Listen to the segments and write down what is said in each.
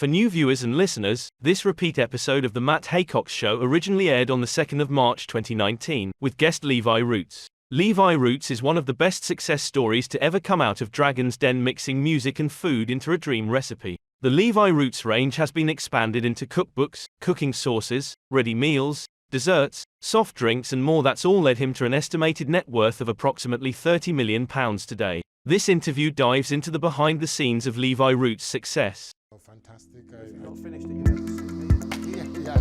For new viewers and listeners, this repeat episode of the Matt Haycox Show originally aired on the 2nd of March 2019, with guest Levi Roots. Levi Roots is one of the best success stories to ever come out of Dragon's Den, mixing music and food into a dream recipe. The Levi Roots range has been expanded into cookbooks, cooking sauces, ready meals, desserts, soft drinks and more. That's all led him to an estimated net worth of approximately £30 million today. This interview dives into the behind the scenes of Levi Roots' success. Oh, fantastic. You've not finished it yet.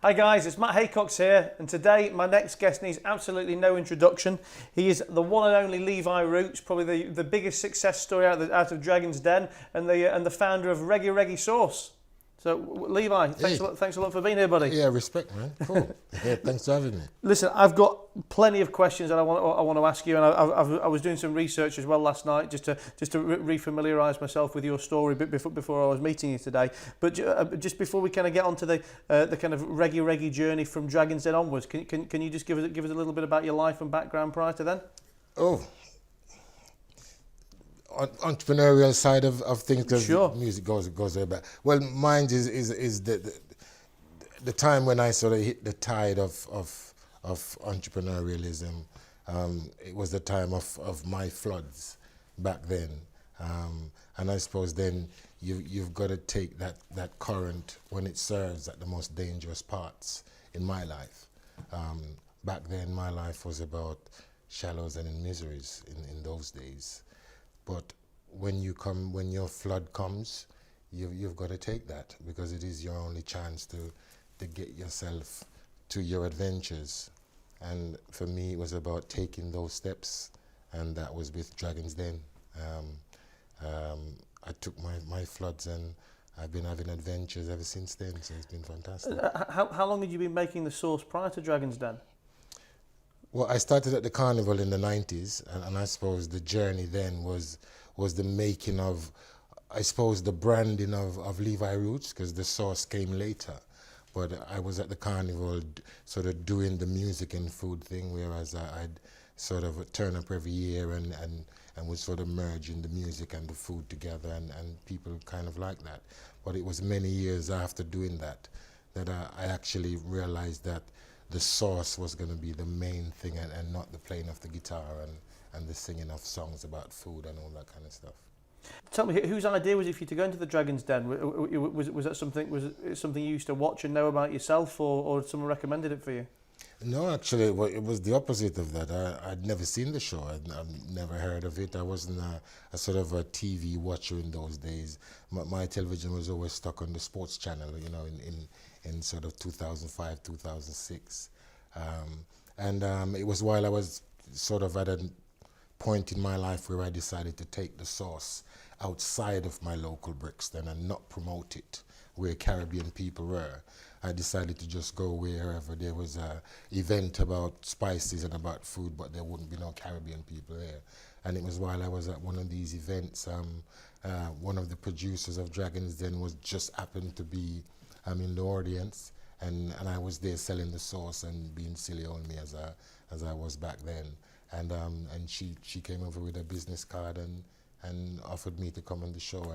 Hi guys, it's Matt Haycox here, and today my next guest needs absolutely no introduction. He is the one and only Levi Roots, probably the biggest success story out of Dragon's Den, and the founder of Reggae Sauce. So, Levi, thanks a lot for being here, buddy. Yeah, respect, man. Cool. Yeah, thanks for having me. Listen, I've got plenty of questions that I want to ask you, and I was doing some research as well last night just to re-familiarise myself with your story before I was meeting you today. But just before we kind of get onto the kind of reggae journey from Dragon's Den onwards, can you just give us a little bit about your life and background prior to then? Oh. Entrepreneurial side of things, because sure. Music goes way back. Well, mine is the time when I sort of hit the tide of entrepreneurialism. It was the time of my floods back then, and I suppose then you've got to take that current when it serves at the most dangerous parts in my life. Back then, my life was about shallows and miseries in those days. But when your flood comes, you've got to take that, because it is your only chance to get yourself to your adventures. And for me, it was about taking those steps, and that was with Dragon's Den. I took my floods, and I've been having adventures ever since then, so it's been fantastic. How long had you been making the sauce prior to Dragon's Den? Well, I started at the carnival in the 90s, and I suppose the journey then was the making of, I suppose, the branding of Levi Roots, because the sauce came later. But I was at the carnival sort of doing the music and food thing, whereas I'd sort of turn up every year and would sort of merge in the music and the food together, and people kind of like that. But it was many years after doing that I actually realized that the sauce was going to be the main thing, and not the playing of the guitar and the singing of songs about food and all that kind of stuff. Tell me, whose idea was it for you to go into the Dragon's Den? Was it something you used to watch and know about yourself, or someone recommended it for you? No, actually, it was the opposite of that. I'd never seen the show. I'd never heard of it. I wasn't a sort of a TV watcher in those days. My television was always stuck on the sports channel, in sort of 2005, 2006. It was while I was sort of at a point in my life where I decided to take the sauce outside of my local Brixton and not promote it where Caribbean people were. I decided to just go wherever there was an event about spices and about food, but there wouldn't be no Caribbean people there. And it was while I was at one of these events, one of the producers of Dragon's Den was just happened to be in the audience, and I was there selling the sauce and being silly on me as I was back then. And she came over with a business card and offered me to come on the show.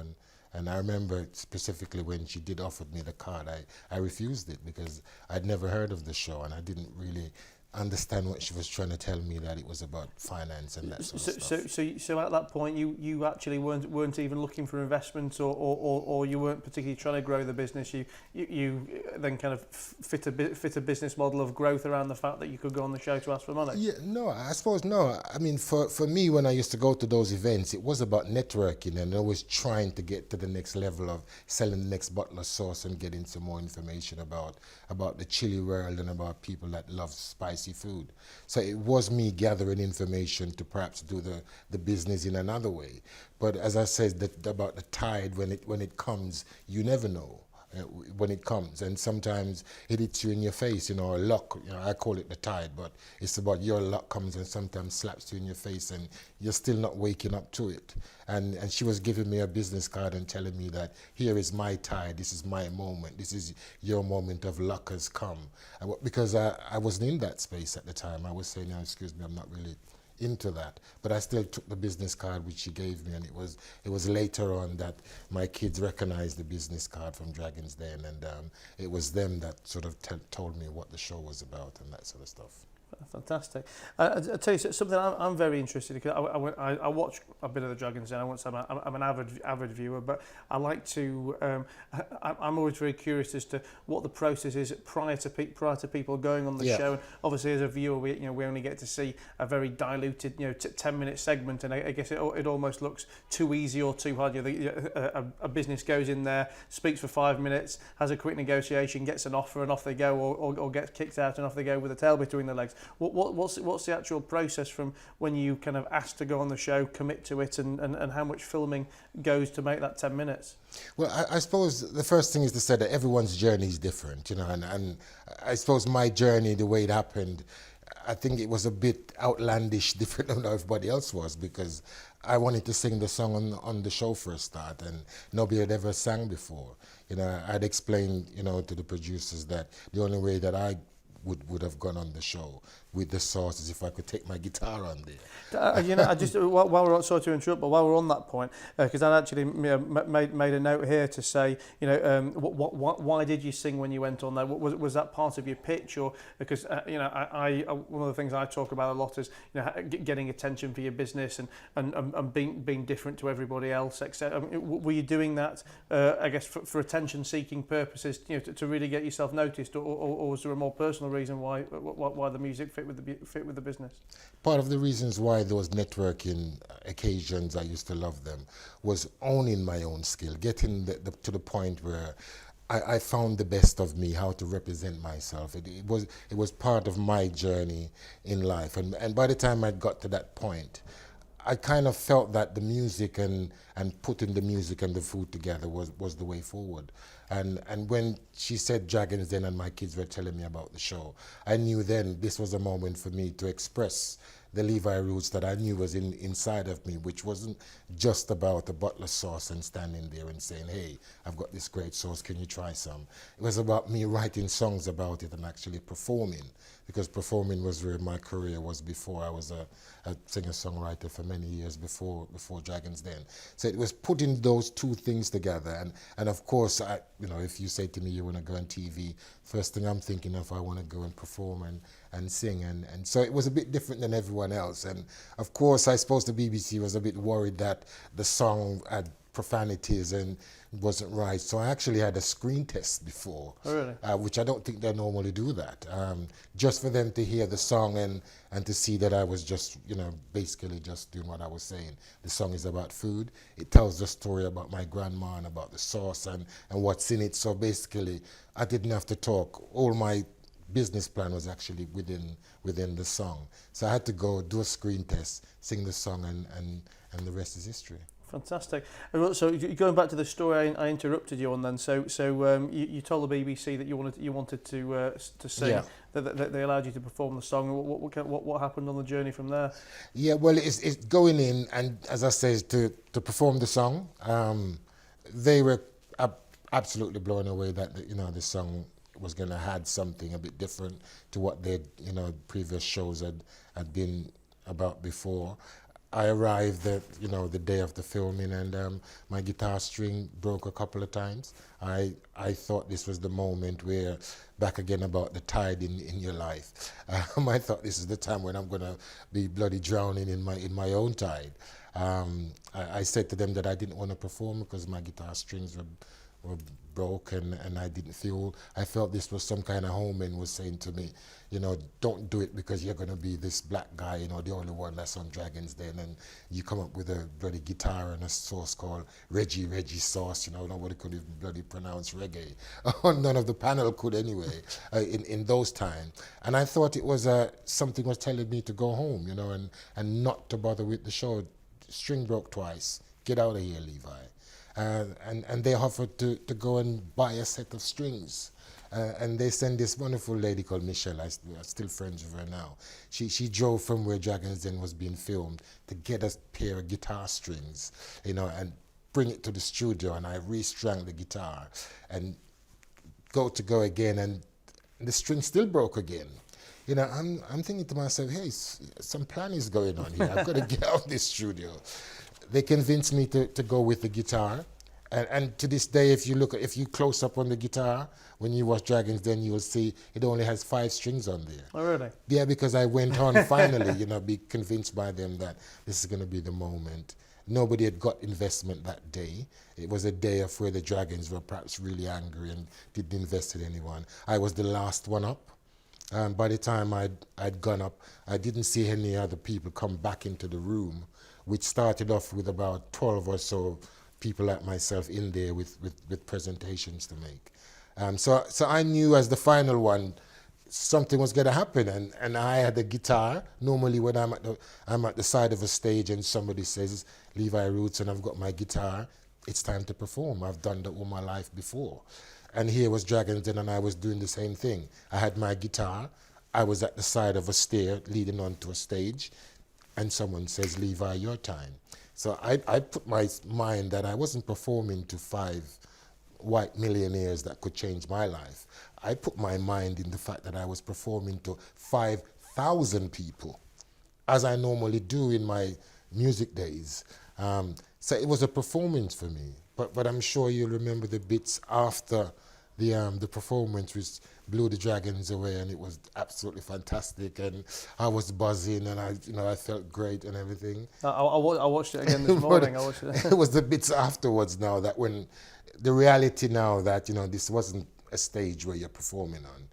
And I remember specifically when she did offer me the card, I refused it because I'd never heard of the show, and I didn't really understand what she was trying to tell me, that it was about finance and that sort of stuff. So at that point, you actually weren't even looking for investment, or you weren't particularly trying to grow the business. You then kind of fit a business model of growth around the fact that you could go on the show to ask for money. Yeah, no, I suppose no. I mean, for me, when I used to go to those events, it was about networking and always trying to get to the next level of selling the next bottle of sauce and getting some more information about the chili world and about people that love spicy food. So it was me gathering information to perhaps do the business in another way. But as I said, about the tide, when it comes, you never know when it comes, and sometimes it hits you in your face, or luck. I call it the tide, but it's about your luck comes and sometimes slaps you in your face, and you're still not waking up to it. And she was giving me a business card and telling me that here is my tide, this is my moment, this is your moment of luck has come. Because I wasn't in that space at the time. I was saying, excuse me, I'm not really into that. But I still took the business card which she gave me, and it was later on that my kids recognized the business card from Dragon's Den, and it was them that sort of told me what the show was about and that sort of stuff. Fantastic. I tell you something I'm very interested in, because I watch a bit of the Dragons Den. I won't say I'm an avid viewer, but I like to. I'm always very curious as to what the process is prior to people going on the show. And obviously, as a viewer, we only get to see a very diluted 10-minute segment, and I guess it almost looks too easy or too hard. A business goes in there, speaks for 5 minutes, has a quick negotiation, gets an offer, and off they go, or gets kicked out and off they go with a tail between their legs. What's the actual process from when you kind of ask to go on the show, commit to it, and how much filming goes to make that 10 minutes? Well, I suppose the first thing is to say that everyone's journey is different, and I suppose my journey, the way it happened, I think it was a bit outlandish, different than everybody else was, because I wanted to sing the song on the show for a start, and nobody had ever sang before. I'd explained, to the producers that the only way that I would have gone on the show with the sauce is if I could take my guitar on there. I just while we're on, sorry to interrupt, but while we're on that point, because I actually made a note here to say, why did you sing when you went on there? Was that part of your pitch, or because I one of the things I talk about a lot is getting attention for your business and being different to everybody else, etc. Were you doing that, I guess, for attention-seeking purposes, to really get yourself noticed, or was there a more personal reason why the music fit with the business? Part of the reasons why those networking occasions, I used to love them, was owning my own skill, getting to the point where I found the best of me, how to represent myself. It was part of my journey in life, and by the time I got to that point, I kind of felt that the music and putting the music and the food together was the way forward. And when she said Dragons Den and my kids were telling me about the show, I knew then this was a moment for me to express the Levi Roots that I knew was inside of me, which wasn't just about a bottle of sauce and standing there and saying, hey, I've got this great sauce, can you try some? It was about me writing songs about it and actually performing, because performing was where my career was before. I was a singer-songwriter for many years before Dragons Den. So it was putting those two things together. And of course, if you say to me you want to go on TV, first thing I'm thinking of, I want to go and perform and sing. And so it was a bit different than everyone else. And of course, I suppose the BBC was a bit worried that the song had profanities and wasn't right. So I actually had a screen test before, which I don't think they normally do that. Just for them to hear the song and to see that I was just, basically just doing what I was saying. The song is about food. It tells the story about my grandma and about the sauce and what's in it. So basically, I didn't have to talk. All my business plan was actually within the song. So I had to go do a screen test, sing the song, and the rest is history. Fantastic. So going back to the story I interrupted you on then. So you told the BBC that you wanted to sing. Yeah. That they allowed you to perform the song. What happened on the journey from there? Yeah, well, it's going in, and as I said, to perform the song. They were absolutely blown away that the song was going to add something a bit different to what they previous shows had been about before. I arrived the day of the filming, and my guitar string broke a couple of times. I thought this was the moment where, back again about the tide in your life. I thought this is the time when I'm going to be bloody drowning in my own tide. I said to them that I didn't want to perform because my guitar strings were broken, and I felt this was some kind of omen was saying to me, don't do it because you're going to be this black guy, the only one that's on Dragons Den, and you come up with a bloody guitar and a sauce called Reggie sauce, nobody could even bloody pronounce reggae. None of the panel could anyway, in those times. And I thought it was something was telling me to go home, and not to bother with the show. String broke twice. Get out of here, Levi. And they offered to go and buy a set of strings. And they sent this wonderful lady called Michelle. I'm still friends with her now. She drove from where Dragons Den was being filmed to get a pair of guitar strings, and bring it to the studio. And I restrung the guitar and go again. And the string still broke again. You know, I'm thinking to myself, hey, some plan is going on here. I've got to get out of this studio. They convinced me to go with the guitar. And to this day, if you close up on the guitar, when you watch Dragons, then you will see it only has 5 strings on there. Oh, really? Yeah, because I went on finally, you know, be convinced by them that this is going to be the moment. Nobody had got investment that day. It was a day of where the Dragons were perhaps really angry and didn't invest in anyone. I was the last one up. By the time I'd gone up, I didn't see any other people come back into the room, which started off with about 12 or so people like myself in there with presentations to make. So I knew as the final one, something was going to happen, and I had a guitar. Normally when I'm at the side of a stage and somebody says, Levi Roots, and I've got my guitar, it's time to perform. I've done that all my life before. And here was Dragons Den, and I was doing the same thing. I had my guitar, I was at the side of a stair leading onto a stage, and someone says, Levi, your time. So I put my mind that I wasn't performing to 5 white millionaires that could change my life. I put my mind in the fact that I was performing to 5,000 people, as I normally do in my music days. So it was a performance for me. But I'm sure you'll remember the bits after the performance, which blew the Dragons away, and it was absolutely fantastic. And I was buzzing, and I felt great and everything. I watched it again this morning. I watched it. It was the bits afterwards now that when the reality now that this wasn't a stage where you're performing on.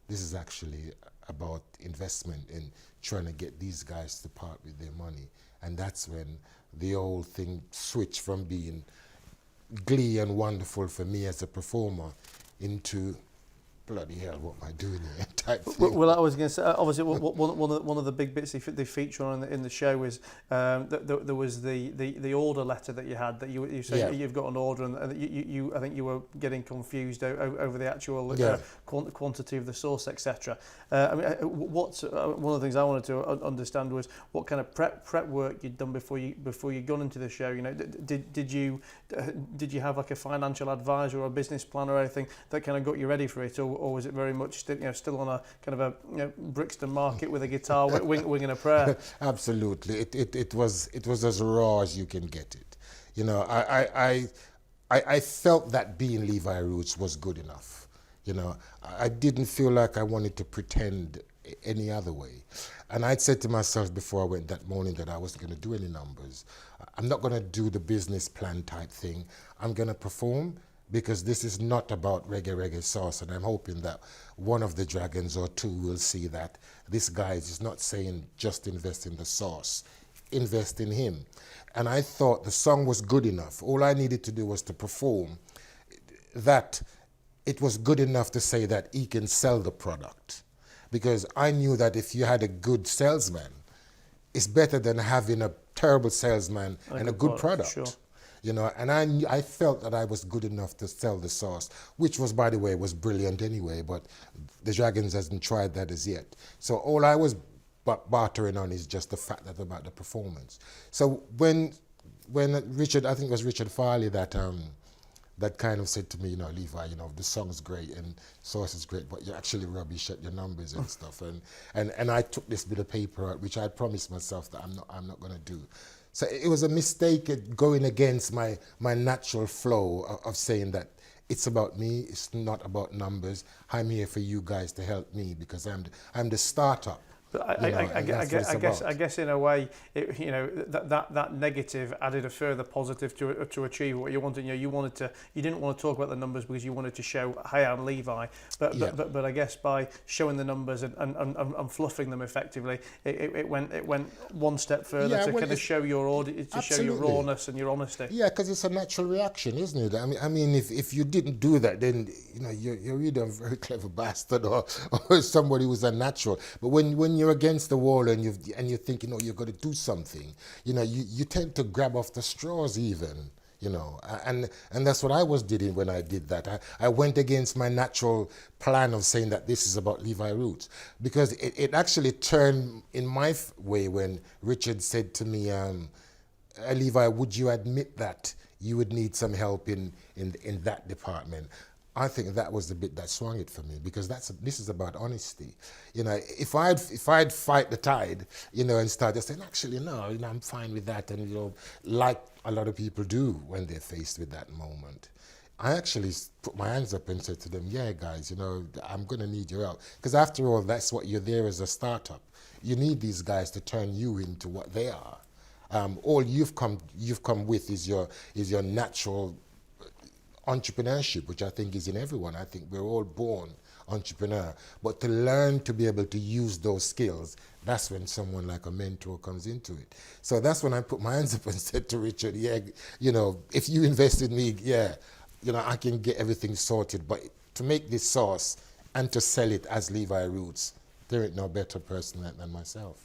This is actually about investment in trying to get these guys to part with their money, and that's when the whole thing switched from being glee and wonderful for me as a performer into bloody hell, what am I doing here type thing. Well, I was going to say, obviously, one of the big bits they feature on in the show is that there was the order letter that you had, that you say you've got an order, and you I think you were getting confused over the actual quantity of the sauce, etc. I mean, one of the things I wanted to understand was what kind of prep work you'd done before you got into the show. Did you have like a financial advisor or a business plan or anything that kind of got you ready for it, or was it very much still on a kind of a Brixton market with a guitar winging a prayer? Absolutely, it was as raw as you can get it. I felt that being Levi Roots was good enough. I didn't feel like I wanted to pretend any other way. And I'd said to myself before I went that morning that I wasn't going to do any numbers. I'm not going to do the business plan type thing. I'm going to perform, because this is not about reggae sauce, and I'm hoping that one of the Dragons or two will see that this guy is not saying just invest in the sauce, invest in him. And I thought the song was good enough. All I needed to do was to perform, that it was good enough to say that he can sell the product. Because I knew that if you had a good salesman, it's better than having a terrible salesman and a good product. Sure. And I felt that I was good enough to sell the sauce, which was, by the way, was brilliant anyway, but the Dragons hasn't tried that as yet. So all I was bartering on is just the fact that about the performance. So when Richard, I think it was Richard Farley that kind of said to me, Levi, the song's great and sauce is great, but you're actually rubbish at your numbers and stuff. And I took this bit of paper out, which I promised myself that I'm not going to do. So it was a mistake going against my natural flow of saying that it's about me, it's not about numbers. I'm here for you guys to help me, because I'm the startup. But I guess in a way, that negative added a further positive to achieve what you wanted. You didn't want to talk about the numbers because you wanted to show, hey, I'm Levi. But I guess by showing the numbers and fluffing them effectively, it went one step further to kind of show your audience, to show your rawness and your honesty. Yeah, because it's a natural reaction, isn't it? I mean, if you didn't do that, then you're either a very clever bastard or somebody who's unnatural. But when you're against the wall and you think you're going to do something, you tend to grab off the straws even, and that's what I was doing when I did that. I went against my natural plan of saying that this is about Levi Roots, because it actually turned in my way when Richard said to me, Levi, would you admit that you would need some help in that department? I think that was the bit that swung it for me, because this is about honesty. If I'd fight the tide, and start just saying, actually, no, I'm fine with that, and like a lot of people do when they're faced with that moment. I actually put my hands up and said to them, yeah, guys, I'm going to need your help. Because after all, that's what you're there as a startup. You need these guys to turn you into what they are. All you've come with is your natural entrepreneurship, which I think is in everyone. I think we're all born entrepreneur. But to learn to be able to use those skills, that's when someone like a mentor comes into it. So that's when I put my hands up and said to Richard, yeah, if you invest in me, yeah, I can get everything sorted. But to make this sauce and to sell it as Levi Roots, there ain't no better person than myself.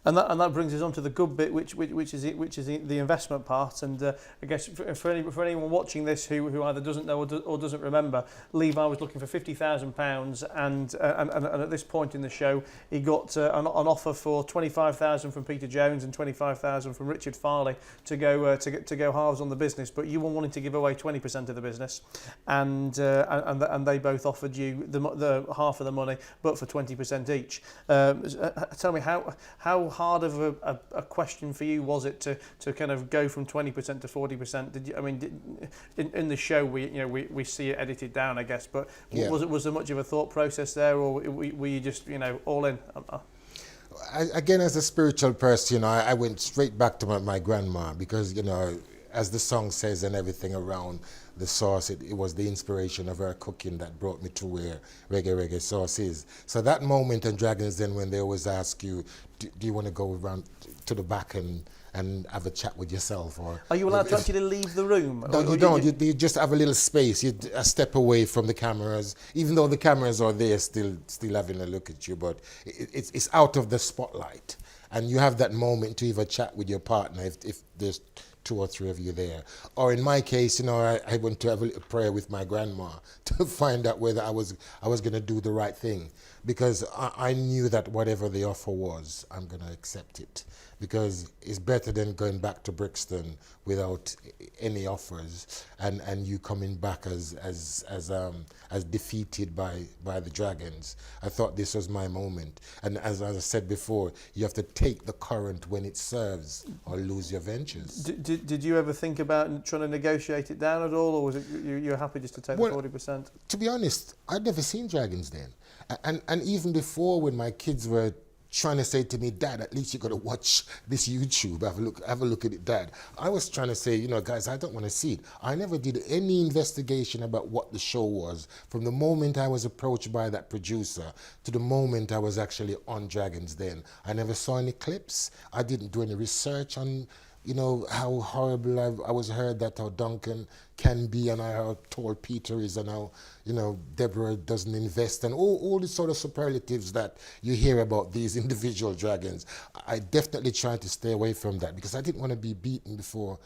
And that brings us on to the good bit, which is the investment part. And I guess for anyone watching this who either doesn't know or doesn't remember, Levi was looking for £50,000, and at this point in the show, he got an offer for $25,000 from Peter Jones and $25,000 from Richard Farley to go halves on the business. But you were wanting to give away 20% of the business, and they both offered you the half of the money, but for 20% each. Tell me how hard of a question for you was it to kind of go from 20% to 40%? In the show we see it edited down, I guess, but yeah. Was there much of a thought process there, or were you just all in? Again, as a spiritual person, I went straight back to my grandma, because as the song says and everything around the sauce, it was the inspiration of her cooking that brought me to where reggae sauce is. So that moment in Dragons Den, when they always ask you, do you want to go around to the back and have a chat with yourself? Or are you allowed to actually leave the room? No, you don't. You just have a little space. You a step away from the cameras, even though the cameras are there, still having a look at you, but it's out of the spotlight. And you have that moment to even chat with your partner if there's 2 or 3 of you there. Or in my case, I went to have a little prayer with my grandma to find out whether I was going to do the right thing, because I knew that whatever the offer was, I'm going to accept it, because it's better than going back to Brixton without any offers and you coming back as defeated by the Dragons. I thought this was my moment, and as I said before, you have to take the current when it serves or lose your ventures. Did you ever think about trying to negotiate it down at all, or was it you're happy just to take the 40%? To be honest, I'd never seen Dragons Den, and even before, when my kids were trying to say to me, Dad, at least you got to watch this YouTube, have a look at it, Dad, I was trying to say, guys, I don't want to see it. I never did any investigation about what the show was from the moment I was approached by that producer to the moment I was actually on Dragons Den. I never saw any clips. I didn't do any research on how horrible I was heard that how Duncan can be, and how tall Peter is, and how, Deborah doesn't invest, and all the sort of superlatives that you hear about these individual dragons. I definitely tried to stay away from that, because I didn't want to be beaten before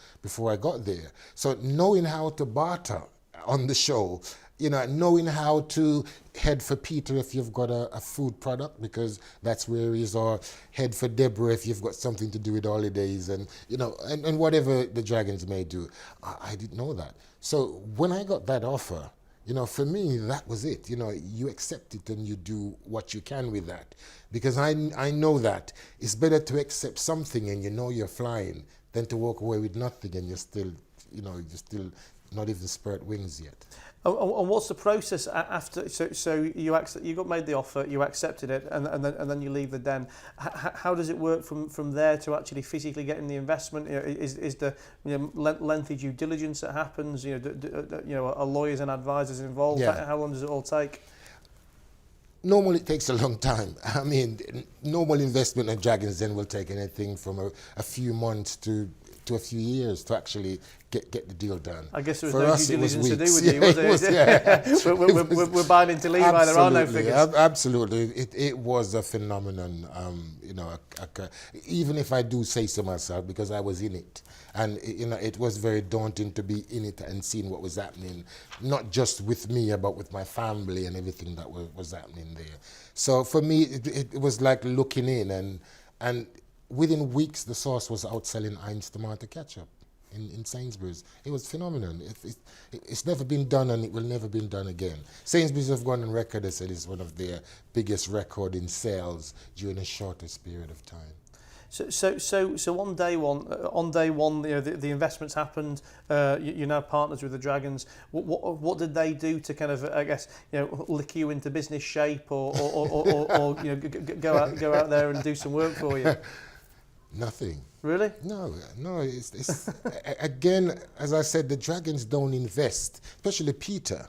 I got there. So knowing how to barter on the show, knowing how to head for Peter if you've got a food product, because that's where he is, or head for Deborah if you've got something to do with holidays, and and whatever the Dragons may do. I didn't know that. So when I got that offer, for me, that was it. You accept it and you do what you can with that, because I know that it's better to accept something and you're flying than to walk away with nothing and you're still not even spread wings yet. And what's the process after? So you got made the offer, you accepted it, and then you leave the den. How does it work from there to actually physically getting the investment? Is the lengthy due diligence that happens? Are lawyers and advisors involved? Yeah. How long does it all take? Normally it takes a long time. I mean, normal investment in Dragons Den will take anything from a few months to a few years to actually get the deal done. I guess there was no due diligence to do with you, was it? We're buying into Levi, absolutely, there are no figures. Absolutely. It was a phenomenon, even if I do say so myself, because I was in it. And it was very daunting to be in it and seeing what was happening, not just with me, but with my family and everything that was happening there. So for me, it was like looking in, and within weeks, the sauce was outselling Heinz tomato ketchup. in Sainsbury's. It was phenomenal. It's never been done, and it will never be done again. Sainsbury's have gone on record as said it's one of their biggest record in sales during the shortest period of time. So on day one, the investments happened. You're now partners with the Dragons. What did they do to kind of, I guess, lick you into business shape, or go out there and do some work for you? Nothing. Really? No. It's again, as I said, the Dragons don't invest, especially Peter.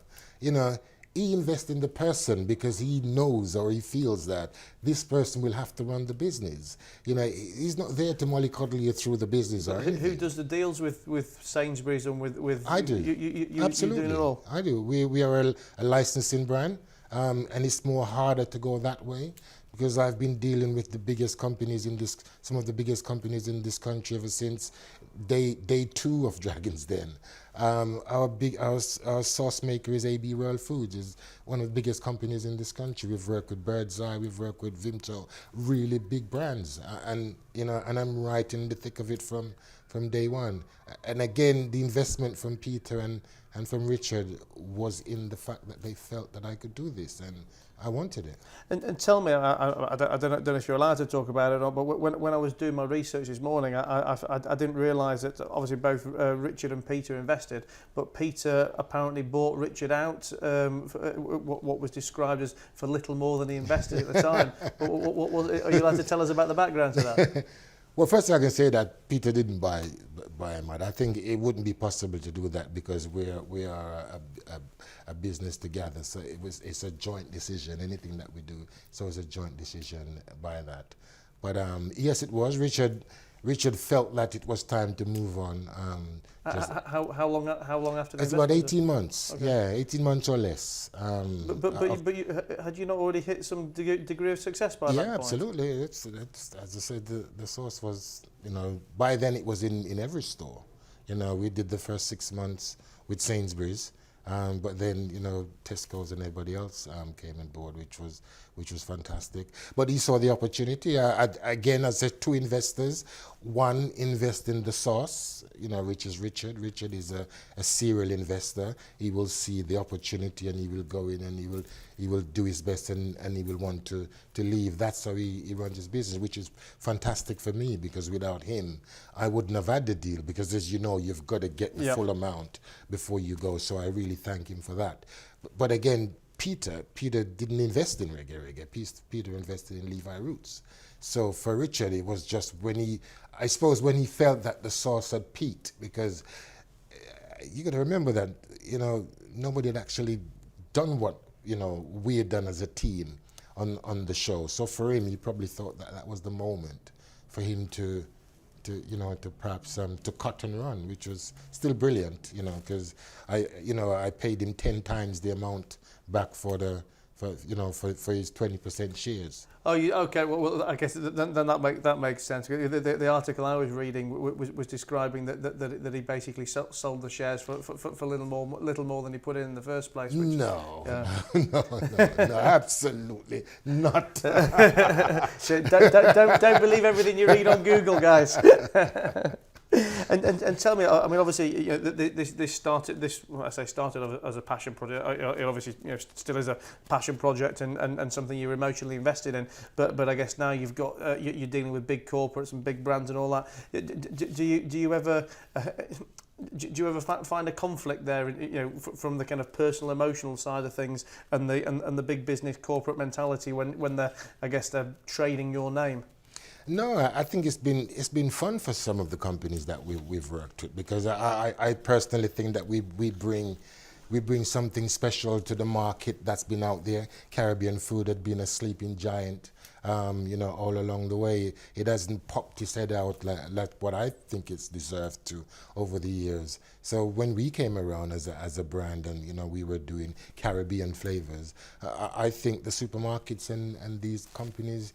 He invests in the person because he knows or he feels that this person will have to run the business. He's not there to mollycoddle you through the business or anything. Who does the deals with Sainsbury's and with I do. You Absolutely. doing it all? I do. We are a licensing brand, and it's more harder to go that way because I've been dealing with the biggest companies some of the biggest companies in this country ever since day 2 of Dragons Den. Our sauce maker is AB Royal Foods, is one of the biggest companies in this country. We've worked with Bird's Eye, we've worked with Vimto, really big brands, and I'm right in the thick of it from day one. And again, the investment from Peter and from Richard was in the fact that they felt that I could do this, and I wanted it. And tell me, I don't know if you're allowed to talk about it or not, but when I was doing my research this morning, I didn't realise that obviously both Richard and Peter invested, but Peter apparently bought Richard out for what was described as for little more than he invested at the time. Are you allowed to tell us about the background to that? Well, first I can say that Peter didn't buy him out. I think it wouldn't be possible to do that because we are a business together. So it's a joint decision. Anything that we do, so it's a joint decision by that. But yes, it was. Richard felt that it was time to move on. How long after the It's about 18 months. Okay. Yeah, 18 months or less. But had you not already hit some degree of success by that point? Yeah, absolutely. It's as I said, the sauce was, by then it was in every store. We did the first 6 months with Sainsbury's, but then Tesco's and everybody else came on board, which was fantastic. But he saw the opportunity. Again, I said 2 investors. One invest in the sauce, which is Richard. Richard is a serial investor. He will see the opportunity and he will go in and he will do his best and he will want to leave. That's how he runs his business, which is fantastic for me because without him, I wouldn't have had the deal because, as you know, you've got to get the full amount before you go. So I really thank him for that. But again, Peter didn't invest in Reggae. Peter invested in Levi Roots. So for Richard, it was just when he felt that the sauce had peaked, because you got to remember that, nobody had actually done what, we had done as a team on the show. So for him, he probably thought that was the moment for him to perhaps to cut and run, which was still brilliant, because I paid him 10 times the amount back for his 20% shares. Oh, okay. Well, I guess then that makes sense. The article I was reading was describing that he basically sold the shares for little more than he put in the first place. Which, no, absolutely not. So don't believe everything you read on Google, guys. And tell me, I mean, obviously, this started as a passion project. It obviously, still is a passion project and something you're emotionally invested in. But I guess now you've got you're dealing with big corporates and big brands and all that. Do you ever find a conflict there, from the kind of personal, emotional side of things and the big business corporate mentality when they're trading your name? No, I think it's been fun for some of the companies that we've worked with, because I personally think that we bring something special to the market that's been out there. Caribbean food had been a sleeping giant, all along the way. It hasn't popped its head out like what I think it's deserved to over the years. So when we came around as a brand and we were doing Caribbean flavors, I think the supermarkets and these companies,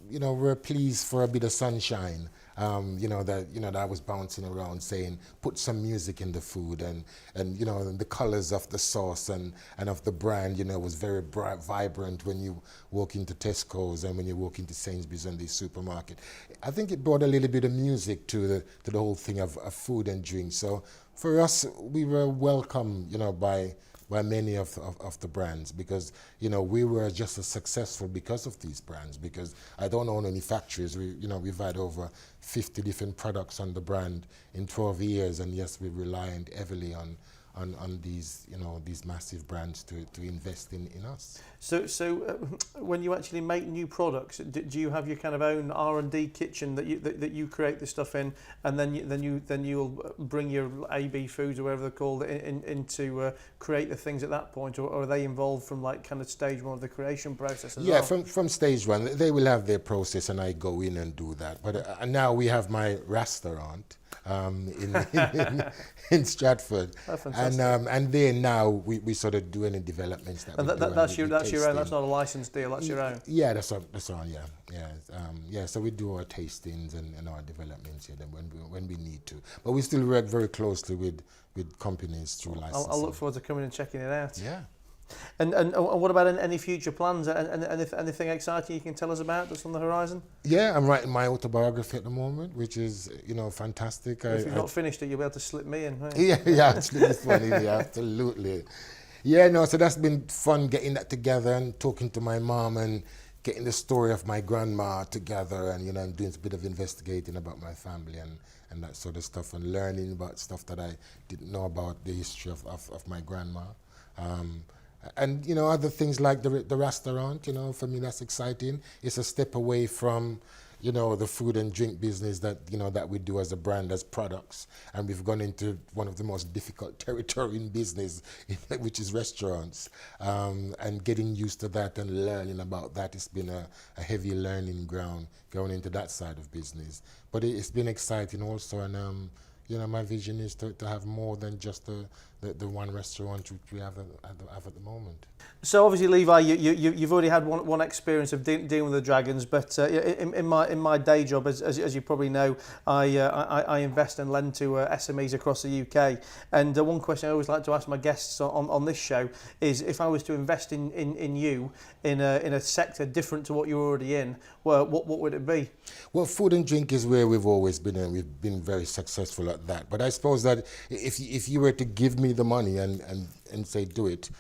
we're pleased for a bit of sunshine That I was bouncing around saying, put some music in the food, and the colors of the sauce and of the brand, was very bright, vibrant when you walk into Tesco's and when you walk into Sainsbury's and the supermarket. I think it brought a little bit of music to the whole thing of food and drink. So for us, we were welcome, by many of the brands, because we were just as successful because of these brands, because I don't own any factories. We've had over 50 different products on the brand in 12 years, and yes, we're reliant heavily on these these massive brands to invest in us. So when you actually make new products, do you have your kind of own R&D kitchen that you create the stuff in, and then you'll bring your AB Foods or whatever they're called into create the things at that point, or are they involved from like kind of stage one of the creation process as well? Yeah, from stage one, they will have their process, and I go in and do that. But now we have my restaurant in Stratford, and then now we sort of do any developments that we do. That's your own. That's not a licensed deal. That's your own. Yeah, that's on. Yeah. So we do our tastings and our developments when we need to, but we still work very closely with companies through licensing. I'll look forward to coming and checking it out. Yeah. And what about any future plans? And anything exciting you can tell us about that's on the horizon? Yeah, I'm writing my autobiography at the moment, which is fantastic. If you've not finished it, you'll be able to slip me in. Right? Yeah, it's funny. Yeah, absolutely. Yeah, no. So that's been fun getting that together and talking to my mom and getting the story of my grandma together, and and doing a bit of investigating about my family and that sort of stuff, and learning about stuff that I didn't know about the history of my grandma. And other things like the restaurant, for me that's exciting. It's a step away from the food and drink business that that we do as a brand, as products, and we've gone into one of the most difficult territory in business, which is restaurants, and getting used to that and learning about that. It's been a heavy learning ground going into that side of business, but it's been exciting also. And my vision is to have more than just the one restaurant which we have at the moment. So obviously, Levi, you've already had one experience of dealing with the dragons, but in my day job, as you probably know, I invest and lend to SMEs across the UK. And one question I always like to ask my guests on this show is, if I was to invest in you in a sector different to what you're already in, well, what would it be? Well, food and drink is where we've always been, and we've been very successful at that. But I suppose that if you were to give me the money and say do it,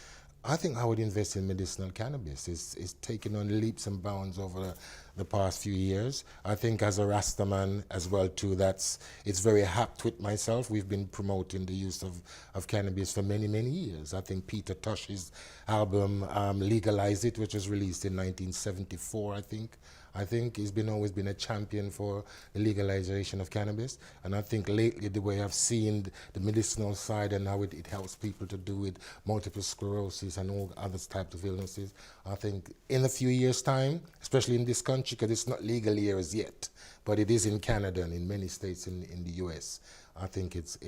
I think I would invest in medicinal cannabis. It's taken on leaps and bounds over the past few years. I think as a Rastaman as well too, it's very apt with myself. We've been promoting the use of cannabis for many, many years. I think Peter Tosh's album Legalize It, which was released in 1974, I think he's always been a champion for the legalization of cannabis. And I think lately the way I've seen the medicinal side and how it helps people to do with multiple sclerosis and all other types of illnesses, I think in a few years' time, especially in this country, because it's not legal here as yet, but it is in Canada and in many states in the US, I think it's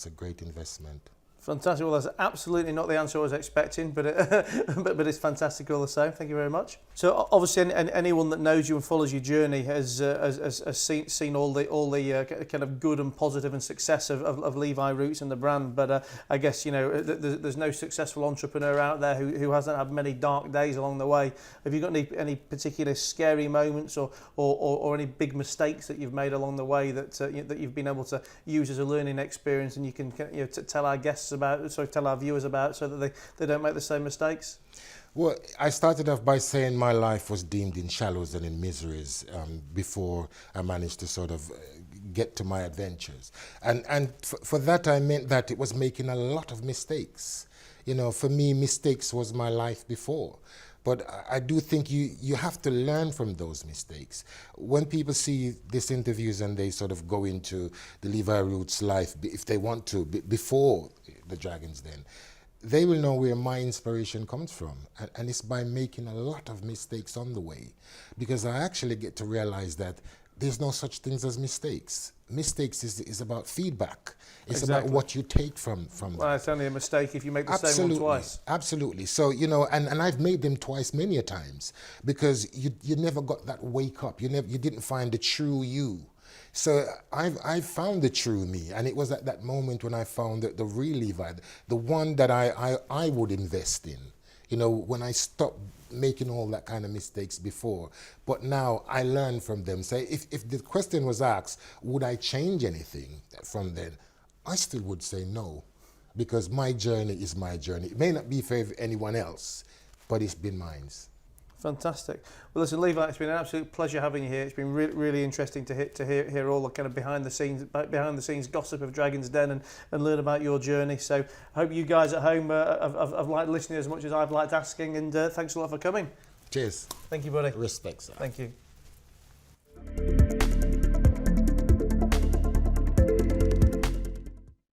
a great investment. Fantastic. Well, that's absolutely not the answer I was expecting, but it's fantastic all the same. Thank you very much. So obviously, anyone that knows you and follows your journey has seen all the kind of good and positive and success of Levi Roots and the brand. But I guess there's no successful entrepreneur out there who hasn't had many dark days along the way. Have you got any particular scary moments or any big mistakes that you've made along the way that you've been able to use as a learning experience, and you can tell our guests about, tell our viewers about, so that they don't make the same mistakes? Well, I started off by saying my life was deemed in shallows and in miseries before I managed to sort of get to my adventures. And for that, I meant that it was making a lot of mistakes. For me, mistakes was my life before. But I do think you have to learn from those mistakes. When people see these interviews and they sort of go into the Levi Roots life, if they want to, before the Dragons then, they will know where my inspiration comes from. And it's by making a lot of mistakes on the way. Because I actually get to realize that there's no such things as mistakes. Mistakes is about feedback. It's about what you take from well, it's only a mistake if you make the same one twice. Absolutely. So, and I've made them twice many a times, because you never got that wake up. You didn't find the true you. So I found the true me, and it was at that moment when I found the real Levi, the one that I would invest in. You know, when I stopped making all that kind of mistakes before, but now I learn from them. So if the question was asked, would I change anything from then? I still would say no, because my journey is my journey. It may not be for anyone else, but it's been mine. Fantastic. Well, listen, Levi, it's been an absolute pleasure having you here. It's been really interesting to hear all the kind of behind the scenes gossip of Dragon's Den and learn about your journey. So I hope you guys at home have liked listening as much as I've liked asking. And thanks a lot for coming. Cheers. Thank you, buddy. Respect, sir. Thank you.